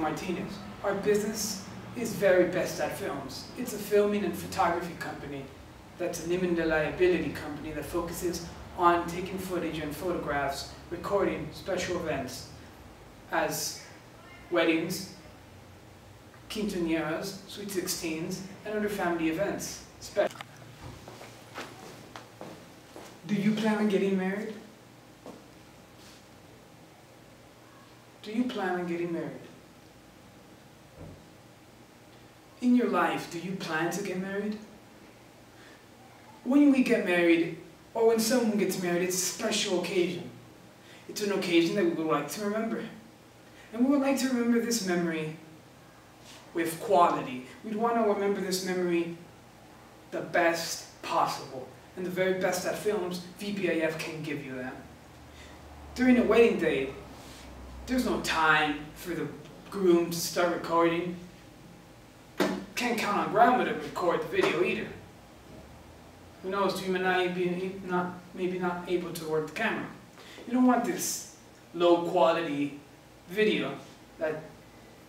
Martinez. Our business is very best at films. It's a filming and photography company that's a limited liability company that focuses on taking footage and photographs, recording special events as weddings, quinceañeras, sweet 16s, and other family events. Do you plan on getting married? Do you plan on getting married? In your life, do you plan to get married? When we get married, or when someone gets married, it's a special occasion. It's an occasion that we would like to remember. And we would like to remember this memory with quality. We'd want to remember this memory the best possible. And the very best at films, Vbaf can give you that. During a wedding day, there's no time for the groom to start recording. Can't count on grandma to record the video either. Who knows, you might be maybe not able to work the camera. You don't want this low quality video that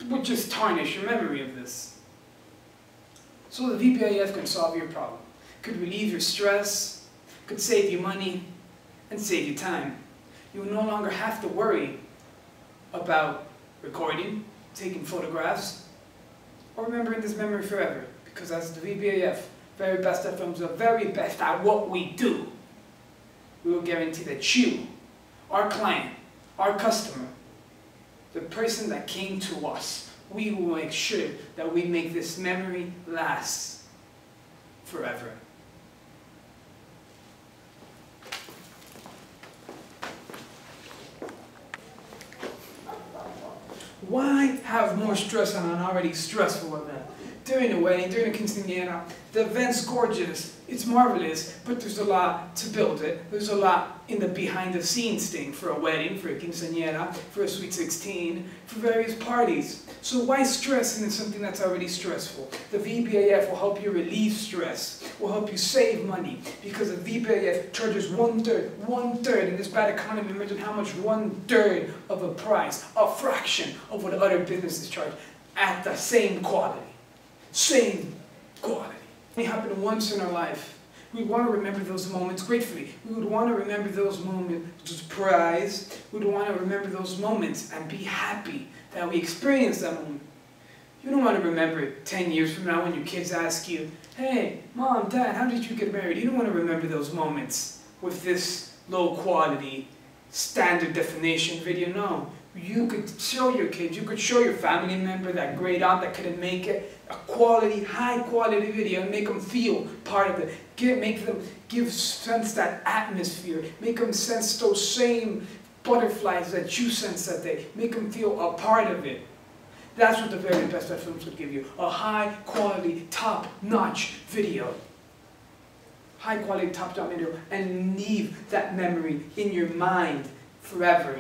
would just tarnish your memory of this. So the Vbaf can solve your problem. Could relieve your stress, could save you money, and save you time. You will no longer have to worry about recording, taking photographs, or remembering this memory forever. Because as the Vbaf, very best at films, are very best at what we do, we will guarantee that you, our client, our customer, the person that came to us, we will make sure that we make this memory last forever. Why have more stress on an already stressful event? During a wedding, during a quinceañera, the event's gorgeous, it's marvelous, but there's a lot to build it. There's a lot in the behind-the-scenes thing for a wedding, for a quinceañera, for a sweet 16, for various parties. So why stress into something that's already stressful? The Vbaf will help you relieve stress, will help you save money, because the Vbaf charges one-third in this bad economy. Imagine how much one-third of a price, a fraction of what other businesses charge, at the same quality. Same quality. It happened once in our life. We want to remember those moments gratefully. We would want to remember those moments with pride. We would want to remember those moments and be happy that we experienced that moment. You don't want to remember it 10 years from now when your kids ask you, hey, Mom, Dad, how did you get married? You don't want to remember those moments with this low quality, standard definition video. No. You could show your kids, you could show your family member, that great aunt that couldn't make it, a quality, high quality video and make them feel part of it. Make them sense that atmosphere. Make them sense those same butterflies that you sense that day. Make them feel a part of it. That's what the very best at films would give you. A high quality, top-notch video. High quality, top-notch video. And leave that memory in your mind forever.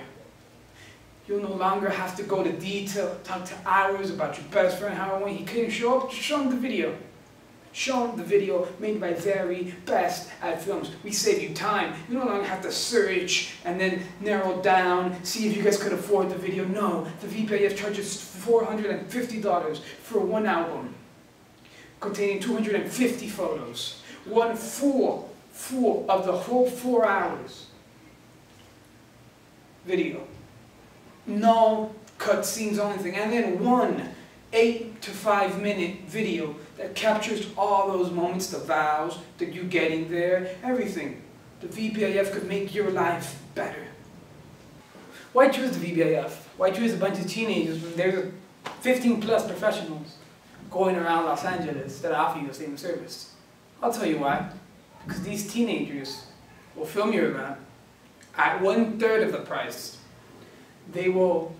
You'll no longer have to go to detail, talk to hours about your best friend, how when he couldn't show up, just show him the video. Show him the video made by very best at films. We save you time. You no longer have to search and then narrow down, see if you guys could afford the video. No, the Vbaf charges $450 for one album, containing 250 photos. One full of the whole 4 hours video. No cutscenes or anything, and then one 8 to 5 minute video that captures all those moments, the vows, the you getting there, everything. The Vbaf could make your life better. Why choose the Vbaf? Why choose a bunch of teenagers when there's 15 plus professionals going around Los Angeles that offer you the same service? I'll tell you why. Because these teenagers will film your event at 1/3 of the price. They will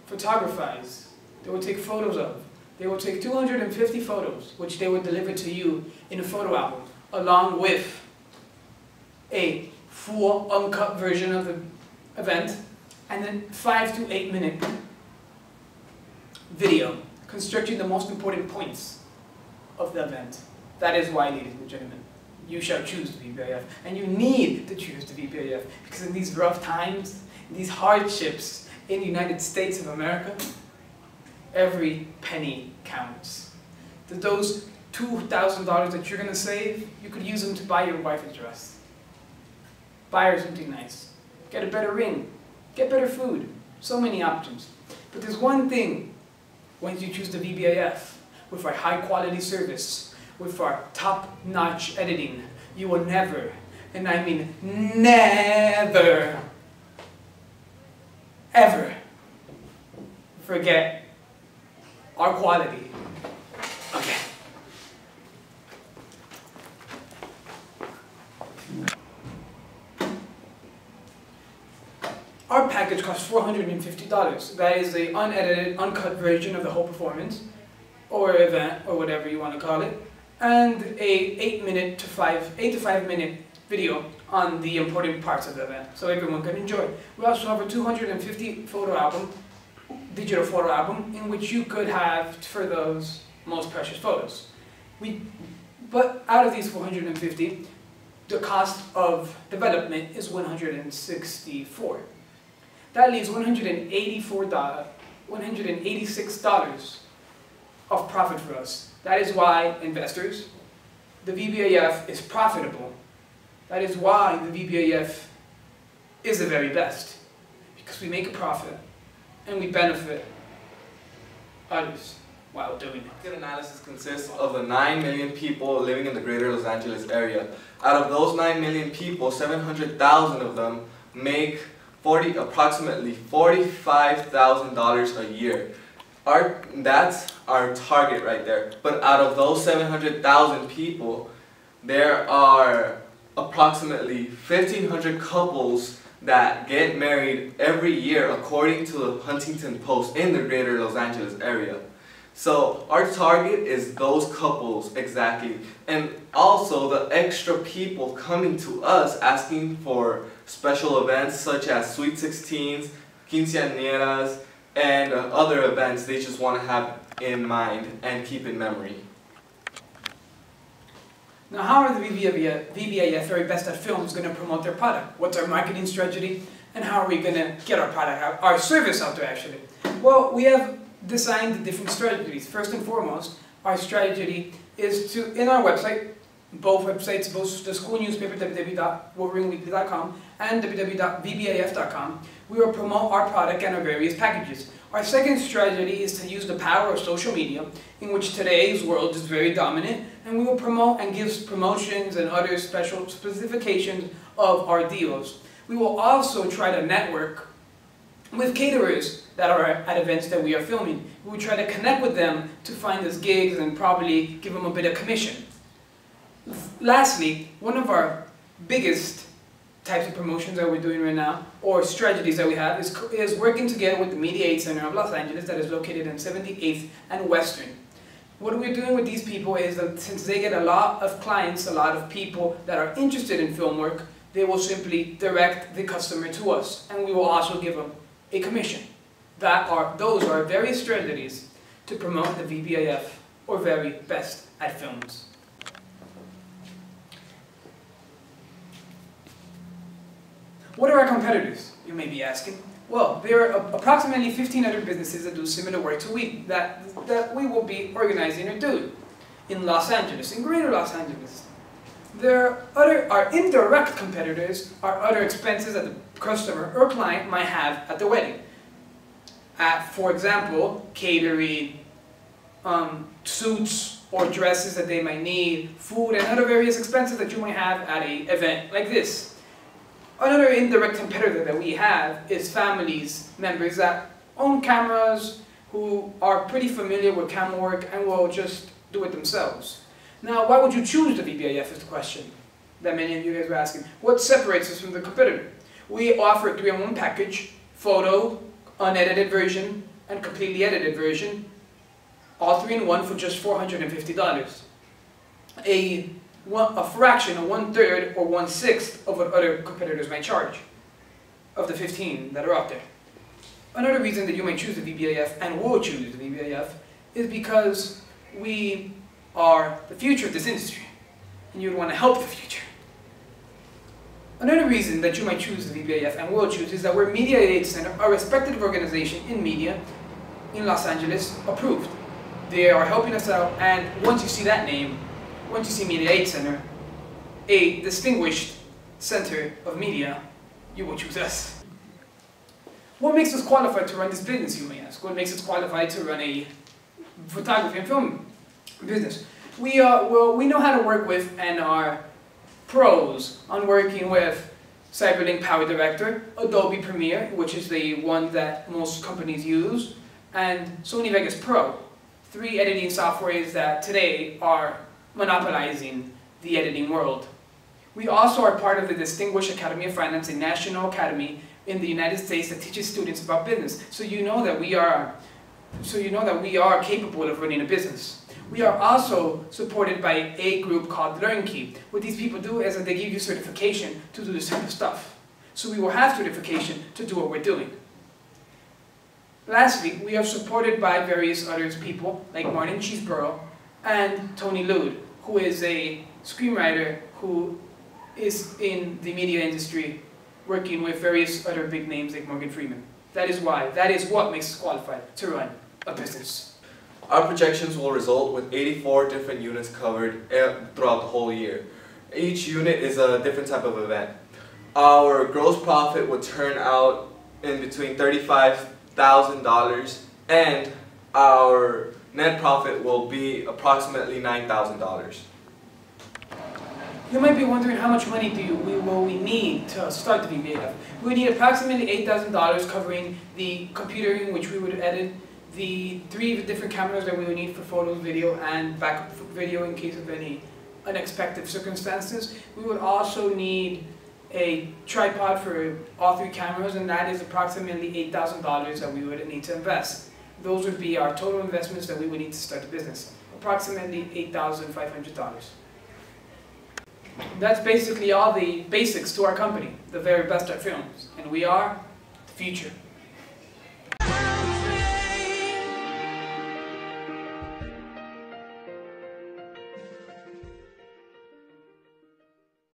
photographize, they will take photos of. They will take 250 photos, which they will deliver to you in a photo album, along with a full uncut version of the event, and then 5 to 8 minute video, constructing the most important points of the event. That is why, ladies and gentlemen, you shall choose the Vbaf, and you need to choose the Vbaf, because in these rough times, in these hardships in the United States of America, Every penny counts. Those $2,000 that you're going to save, you could use them to buy your wife a dress. Buy her something nice. Get a better ring. Get better food. So many options. But there's one thing, once you choose the VBAF, with our high quality service, with our top-notch editing, you will never, and I mean never, ever forget our quality. Okay. Our package costs $450. That is the unedited, uncut version of the whole performance, or event, or whatever you want to call it, and a 8 to 5 minute video on the important parts of the event, so everyone can enjoy. We also have a 250 photo album, digital photo album, in which you could have for those most precious photos. But out of these 450, the cost of development is $164. That leaves $186 of profit for us. That is why, investors, the VBAF is profitable. That is why the VBAF is the very best. Because we make a profit and we benefit others while doing it. Market analysis consists of the 9 million people living in the greater Los Angeles area. Out of those 9 million people, 700,000 of them make approximately $45,000 a year. That's our target right there. But out of those 700,000 people, there are approximately 1,500 couples that get married every year according to the Huntington Post in the greater Los Angeles area. So our target is those couples exactly, and also the extra people coming to us asking for special events such as Sweet 16s, quinceañeras, and other events they just want to have in mind and keep in memory. Now, how are the VBAF Very Best at Films going to promote their product? What's our marketing strategy? And how are we going to get our product out, our service out there actually? Well, we have designed the different strategies. First and foremost, our strategy is to, in our website, both websites, both the school newspaper, www.wolverineweekly.com and www.vbaf.com, we will promote our product and our various packages. Our second strategy is to use the power of social media, in which today's world is very dominant, and we will promote and give promotions and other special specifications of our deals. We will also try to network with caterers that are at events that we are filming. We will try to connect with them to find us gigs and probably give them a bit of commission. Lastly, one of our biggest types of promotions that we're doing right now, or strategies that we have, is working together with the Media Aid Center of Los Angeles that is located in 78th and Western. What we're doing with these people is that since they get a lot of clients, a lot of people that are interested in film work, they will simply direct the customer to us, and we will also give them a commission. Those are various strategies to promote the VBAF, or Very Best at Films. What are our competitors, you may be asking? Well, there are approximately 1,500 businesses that do similar work to that we will be organizing or doing in Los Angeles, in greater Los Angeles. Our indirect competitors are other expenses that the customer or client might have at the wedding. For example, catering, suits or dresses that they might need, food and other various expenses that you might have at an event like this. Another indirect competitor that we have is families, members that own cameras, who are pretty familiar with camera work and will just do it themselves. Now, why would you choose the VBAF is the question that many of you guys were asking. What separates us from the competitor? We offer a 3-in-1 package, photo, unedited version, and completely edited version, all 3-in-1 for just $450. A fraction, a 1/3 or 1/6 of what other competitors might charge, of the 15 that are out there. Another reason that you might choose the VBAF, and will choose the VBAF, is because we are the future of this industry, and you would want to help the future. Another reason that you might choose the VBAF, and will choose, is that we're Media Aid Center, a respected organization in media, in Los Angeles approved. They are helping us out, and once you see that name, once you see Media Aid Center, a distinguished center of media, you will choose us. What makes us qualified to run this business, you may ask? What makes us qualified to run a photography and film business? We know how to work with and are pros on working with CyberLink Power Director, Adobe Premiere, which is the one that most companies use, and Sony Vegas Pro, 3 editing softwares that today are monopolizing the editing world. We also are part of the Distinguished Academy of Finance, a national academy in the United States that teaches students about business. So you know that we are capable of running a business. We are also supported by a group called LearnKey. What these people do is that they give you certification to do this type of stuff. So we will have certification to do what we're doing. Lastly, we are supported by various other people like Martin Cheeseborough and Tony Lude, who is a screenwriter who is in the media industry working with various other big names like Morgan Freeman. That is what makes us qualified to run a business. Our projections will result with 84 different units covered throughout the whole year. Each unit is a different type of event. Our gross profit would turn out in between $35,000 and our net profit will be approximately $9,000. You might be wondering how much money will we need to start the Vbaf. We would need approximately $8,000 covering the computer in which we would edit, the 3 different cameras that we would need for photos, video, and backup video in case of any unexpected circumstances. We would also need a tripod for all 3 cameras, and that is approximately $8,000 that we would need to invest. Those would be our total investments that we would need to start the business, approximately $8,500. That's basically all the basics to our company, the very best at films, and we are the future.